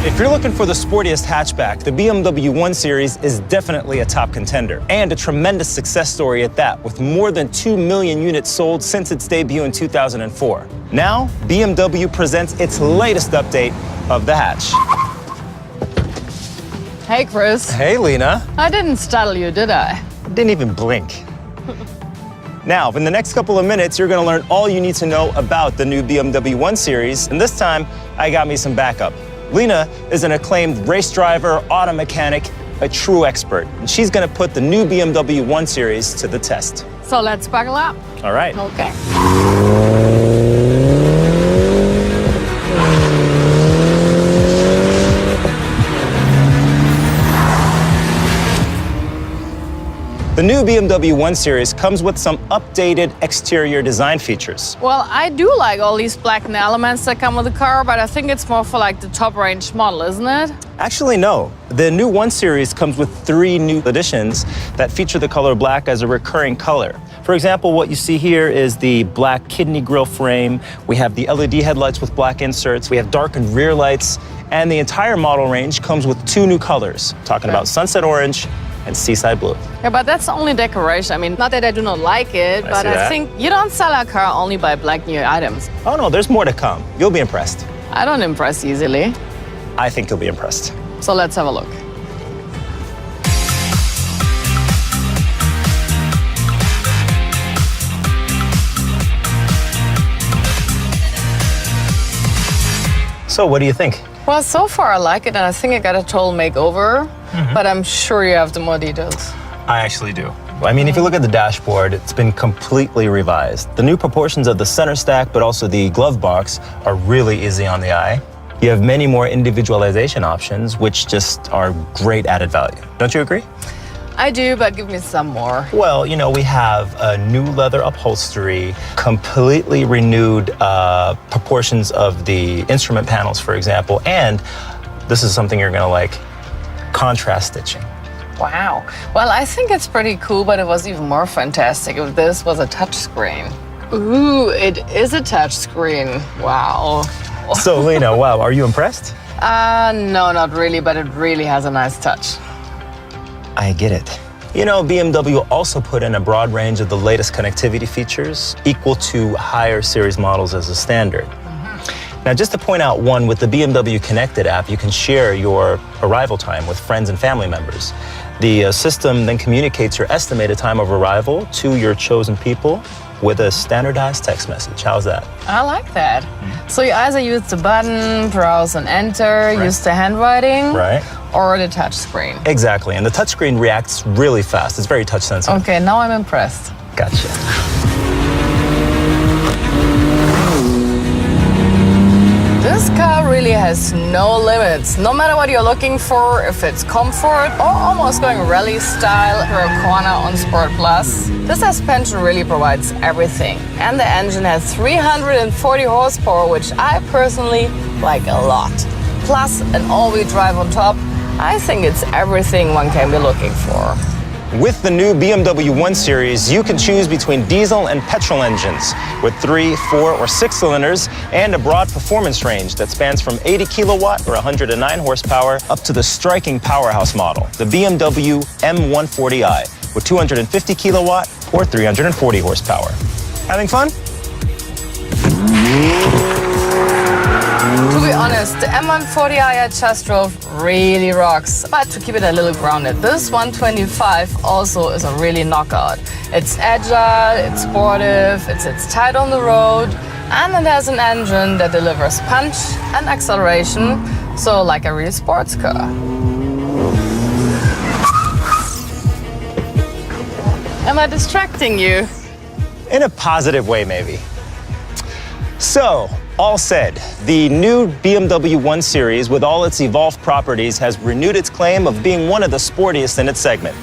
If you're looking for the sportiest hatchback, the BMW 1 Series is definitely a top contender, and a tremendous success story at that, with more than 2 million units sold since its debut in 2004. Now, BMW presents its latest update of the hatch. Hey, Chris. Hey, Lena. I didn't startle you, did I? Didn't even blink. Now, in the next couple of minutes, you're going to learn all you need to know about the new BMW 1 Series, and this time, I got me some backup. Lena is an acclaimed race driver, auto mechanic, a true expert, and she's going to put the new BMW 1 Series to the test. So let's buckle up. All right. Okay. The new BMW 1 Series comes with some updated exterior design features. Well, I do like all these blackened elements that come with the car, but I think it's more for like the top range model, isn't it? Actually, no. The new 1 Series comes with 3 new additions that feature the color black as a recurring color. For example, what you see here is the black kidney grille frame. We have the LED headlights with black inserts. We have darkened rear lights, and the entire model range comes with 2 new colors. Talking about sunset orange and seaside blue. Yeah, but that's only decoration. I mean, not that I do not like it, but I think you don't sell a car only by black new items. Oh no, there's more to come. You'll be impressed. I don't impress easily. I think you'll be impressed. So let's have a look. So what do you think? Well, so far I like it, and I think I got a total makeover, but I'm sure you have the more details. I actually do. I mean, if you look at the dashboard, it's been completely revised. The new proportions of the center stack, but also the glove box, are really easy on the eye. You have many more individualization options, which just are great added value. Don't you agree? I do, but give me some more. Well, you know, we have a new leather upholstery, completely renewed proportions of the instrument panels, for example, and this is something you're gonna like, contrast stitching. Wow. Well, I think it's pretty cool, but it was even more fantastic if this was a touchscreen. Ooh, it is a touchscreen. Wow. So, Lena, wow, are you impressed? No, not really, but it really has a nice touch. I get it. You know, BMW also put in a broad range of the latest connectivity features, equal to higher series models as a standard. Now, just to point out one, with the BMW Connected app, you can share your arrival time with friends and family members. The system then communicates your estimated time of arrival to your chosen people with a standardized text message. How's that? I like that. So you either use the button, browse and enter, use the handwriting, or the touch screen. Exactly, and the touch screen reacts really fast. It's very touch sensitive. Okay, now I'm impressed. Gotcha. This car really has no limits. No matter what you're looking for, if it's comfort or almost going rally style for a corner on Sport Plus, this suspension really provides everything. And the engine has 340 horsepower, which I personally like a lot. Plus an all-wheel drive on top. I think it's everything one can be looking for. With the new BMW 1 Series, you can choose between diesel and petrol engines with 3, 4, or 6 cylinders and a broad performance range that spans from 80 kilowatt or 109 horsepower up to the striking powerhouse model, the BMW M140i with 250 kilowatt or 340 horsepower. Having fun? To be honest, the M140i I just drove really rocks. But to keep it a little grounded, this 125 also is a really knockout. It's agile, it's sportive, it sits tight on the road, and it has an engine that delivers punch and acceleration, so like a real sports car. Am I distracting you? In a positive way, maybe. So, all said, the new BMW 1 Series with all its evolved properties has renewed its claim of being one of the sportiest in its segment.